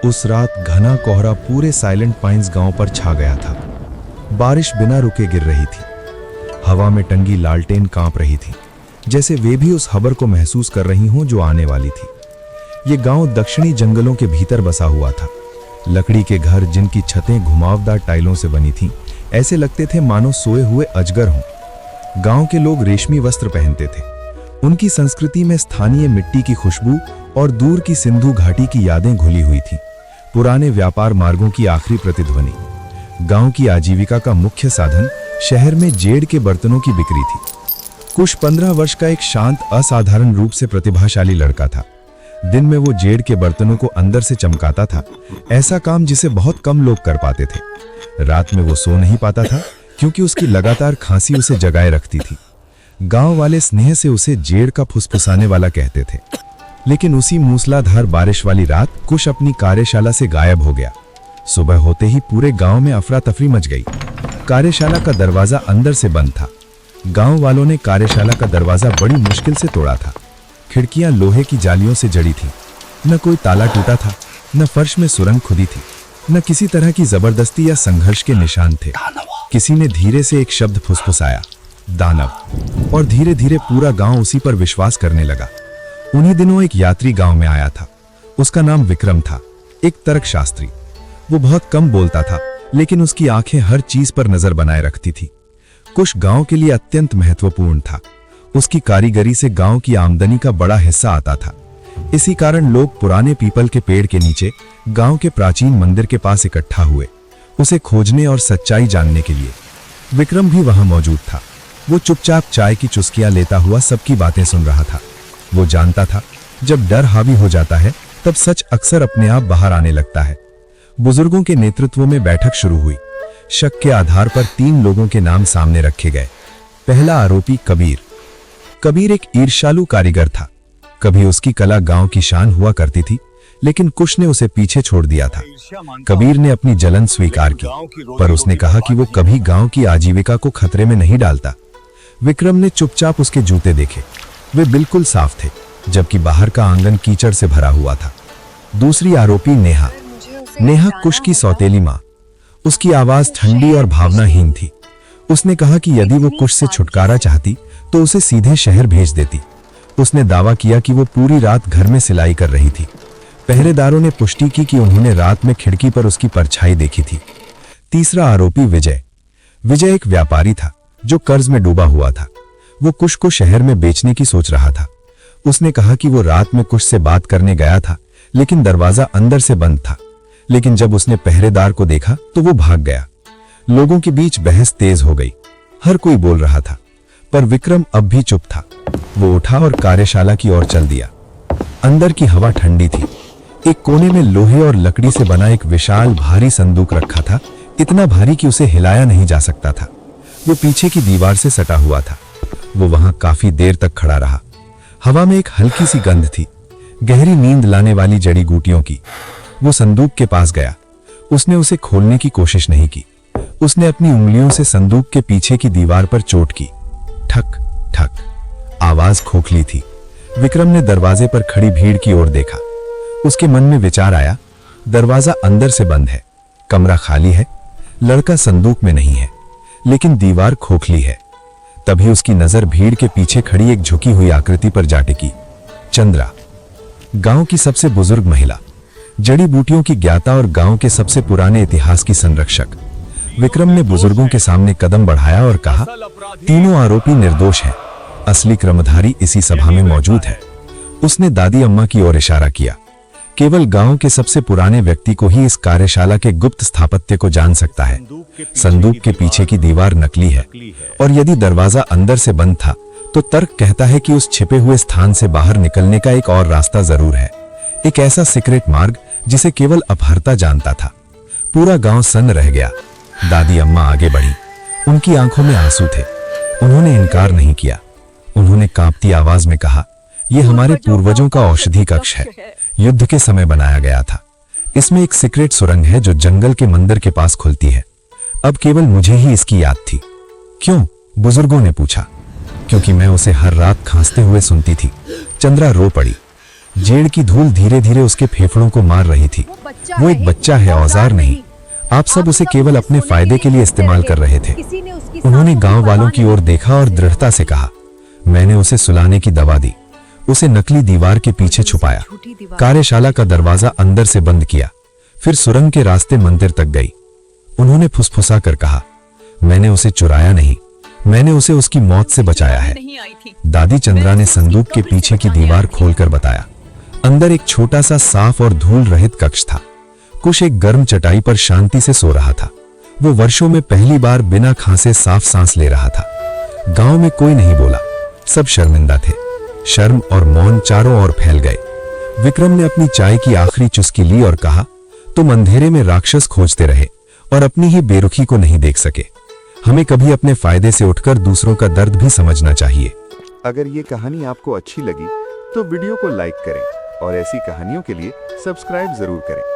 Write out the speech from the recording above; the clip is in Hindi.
उस रात घना कोहरा पूरे साइलेंट पाइन्स गांव पर छा गया था। बारिश बिना रुके गिर रही थी। हवा में टंगी लालटेन कांप रही थी, जैसे वे भी उस खबर को महसूस कर रही हों जो आने वाली थी। ये गांव दक्षिणी जंगलों के भीतर बसा हुआ था। लकड़ी के घर जिनकी छतें घुमावदार टाइलों से बनी थीं, ऐसे लगते थे मानो सोए हुए अजगर हों। गांव के लोग रेशमी वस्त्र पहनते थे। उनकी संस्कृति में स्थानीय मिट्टी की खुशबू और दूर की सिंधु घाटी की यादें घुली हुई थीं। पुराने व्यापार मार्गों की आखिरी प्रतिध्वनि। गांव की आजीविका का मुख्य साधन शहर में जेड़ के बर्तनों की बिक्री थी। कुश 15 वर्ष का एक शांत, असाधारण रूप से प्रतिभाशाली लड़का था। दिन में वो जेड़ के बर्तनों को अंदर से चमकाता था, ऐसा काम जिसे बहुत कम लोग कर पाते थे। रात में वो सो नहीं पाता था क्योंकि उसकी लगातार खांसी उसे जगाए रखती थी। गांव वाले स्नेह से उसे जेड़ का फुसफुसाने वाला कहते थे। लेकिन उसी मूसलाधार बारिश वाली रात कुश अपनी कार्यशाला से गायब हो गया। सुबह होते ही पूरे गांव में अफरा तफरी मच गई। कार्यशाला का दरवाजा अंदर से बंद था। गांव वालों ने कार्यशाला का दरवाजा बड़ी मुश्किल से तोड़ा था। खिड़कियां लोहे की जालियों से जड़ी थीं। न कोई ताला टूटा था, न फर्श में सुरंग खुदी थी, न किसी तरह की जबरदस्ती या संघर्ष के निशान थे। किसी ने धीरे से एक शब्द फुसफुसाया, दानव, और धीरे धीरे पूरा गांव उसी पर विश्वास करने लगा। उन्हीं दिनों एक यात्री गांव में आया था। उसका नाम विक्रम था, एक तर्कशास्त्री। वो बहुत कम बोलता था, लेकिन उसकी आंखें हर चीज पर नजर बनाए रखती थी। कुश गांव के लिए अत्यंत महत्वपूर्ण था। उसकी कारीगरी से गांव की आमदनी का बड़ा हिस्सा आता था। इसी कारण लोग पुराने पीपल के पेड़ के नीचे गांव के प्राचीन मंदिर के पास इकट्ठा हुए, उसे खोजने और सच्चाई जानने के लिए। विक्रम भी वहां मौजूद था। वो चुपचाप चाय की चुस्कियां लेता हुआ सबकी बातें सुन रहा था। वो जानता था, जब डर हावी हो जाता है तब सच अक्सर अपने आप बाहर आने लगता है। बुजुर्गों के नेतृत्व में बैठक शुरू हुई। शक के आधार पर 3 लोगों के नाम सामने रखे गए। पहला आरोपी कबीर। कबीर एक ईर्ष्यालु कारीगर था। कभी उसकी कला गांव की शान हुआ करती थी, लेकिन कुश ने उसे पीछे छोड़ दिया था। कबीर ने अपनी जलन स्वीकार की, पर उसने कहा कि वो कभी गांव की आजीविका को खतरे में नहीं डालता। विक्रम ने चुपचाप उसके जूते देखे। वे बिल्कुल साफ थे, जबकि बाहर का आंगन कीचड़ से भरा हुआ था। दूसरी आरोपी नेहा। नेहा कुश की सौतेली मां। उसकी आवाज ठंडी और भावनाहीन थी। उसने कहा कि यदि वो कुश से छुटकारा चाहती तो उसे सीधे शहर भेज देती। उसने दावा किया कि वो पूरी रात घर में सिलाई कर रही थी। पहरेदारों ने पुष्टि की कि उन्होंने रात में खिड़की पर उसकी परछाई देखी थी। तीसरा आरोपी विजय। विजय एक व्यापारी था जो कर्ज में डूबा हुआ था। वो कुश को शहर में बेचने की सोच रहा था। उसने कहा कि वो रात में कुश से बात करने गया था, लेकिन दरवाजा अंदर से बंद था। लेकिन जब उसने पहरेदार को देखा तो वो भाग गया। लोगों के बीच बहस तेज हो गई। हर कोई बोल रहा था, पर विक्रम अब भी चुप था। वो उठा और कार्यशाला की ओर चल दिया। अंदर की हवा ठंडी थी। एक कोने में लोहे और लकड़ी से बना एक विशाल भारी संदूक रखा था, इतना भारी कि उसे हिलाया नहीं जा सकता था। वो पीछे की दीवार से सटा हुआ था। वो वहां काफी देर तक खड़ा रहा। हवा में एक हल्की सी गंध थी, गहरी नींद लाने वाली जड़ी बूटियों की। वो संदूक के पास गया। उसने उसे खोलने की कोशिश नहीं की। उसने अपनी उंगलियों से संदूक के पीछे की दीवार पर चोट की। ठक ठक, आवाज खोखली थी। विक्रम ने दरवाजे पर खड़ी भीड़ की ओर देखा। उसके मन में विचार आया, दरवाजा अंदर से बंद है, कमरा खाली है, लड़का संदूक में नहीं है, लेकिन दीवार खोखली है। तभी उसकी नजर भीड़ के पीछे खड़ी एक झुकी हुई आकृति पर जा टिकी। चंद्रा, गांव की सबसे बुजुर्ग महिला, जड़ी बूटियों की ज्ञाता और गांव के सबसे पुराने इतिहास की संरक्षक। विक्रम ने बुजुर्गों के सामने कदम बढ़ाया और कहा, तीनों आरोपी निर्दोष हैं। असली क्रमधारी इसी सभा में मौजूद है। उसने दादी अम्मा की ओर इशारा किया। केवल गांव के सबसे पुराने व्यक्ति को ही इस कार्यशाला के गुप्त स्थापत्य को जान सकता है। संदूक के पीछे की दीवार नकली है, और यदि दरवाजा अंदर से बंद था तो तर्क कहता है कि उस छिपे हुए स्थान से बाहर निकलने का एक और रास्ता जरूर है, एक ऐसा सीक्रेट मार्ग जिसे केवल अपहर्ता जानता था। पूरा गांव सन्न रह गया। दादी अम्मा आगे बढ़ी। उनकी आंखों में आंसू थे। उन्होंने इनकार नहीं किया। उन्होंने कांपती आवाज में कहा, यह हमारे पूर्वजों का औषधि कक्ष है, युद्ध के समय बनाया गया था। इसमें एक सीक्रेट सुरंग है जो जंगल के मंदिर के पास खुलती है। अब केवल मुझे ही इसकी याद थी। क्यों? बुजुर्गों ने पूछा। क्योंकि मैं उसे हर रात खांसते हुए सुनती थी। चंद्रा रो पड़ी। जेड़ की धूल धीरे धीरे उसके फेफड़ों को मार रही थी। वो एक बच्चा है, औजार नहीं। आप सब उसे केवल अपने फायदे के लिए इस्तेमाल कर रहे थे। उन्होंने गांव वालों की ओर देखा और दृढ़ता से कहा, मैंने उसे सुलाने की दवा दी, उसे नकली दीवार के पीछे छुपाया, कार्यशाला का दरवाजा अंदर से बंद किया, फिर सुरंग के रास्ते मंदिर तक गई। उन्होंने फुसफुसा कर कहा, मैंने उसे चुराया नहीं, मैंने उसे उसकी मौत से बचाया है। दादी चंद्रा ने संदूक के पीछे की दीवार खोलकर बताया। अंदर एक छोटा सा साफ और धूल रहित कक्ष था। कुश एक गर्म चटाई पर शांति से सो रहा था। वो वर्षों में पहली बार बिना खांसे साफ सांस ले रहा था। गांव में कोई नहीं बोला, सब शर्मिंदा थे। शर्म और मौन चारों ओर फैल गए। विक्रम ने अपनी चाय की आखिरी चुस्की ली और कहा, तुम अंधेरे में राक्षस खोजते रहे और अपनी ही बेरुखी को नहीं देख सके। हमें कभी अपने फायदे से उठकर दूसरों का दर्द भी समझना चाहिए। अगर ये कहानी आपको अच्छी लगी तो वीडियो को लाइक करें और ऐसी कहानियों के लिए सब्सक्राइब जरूर करें।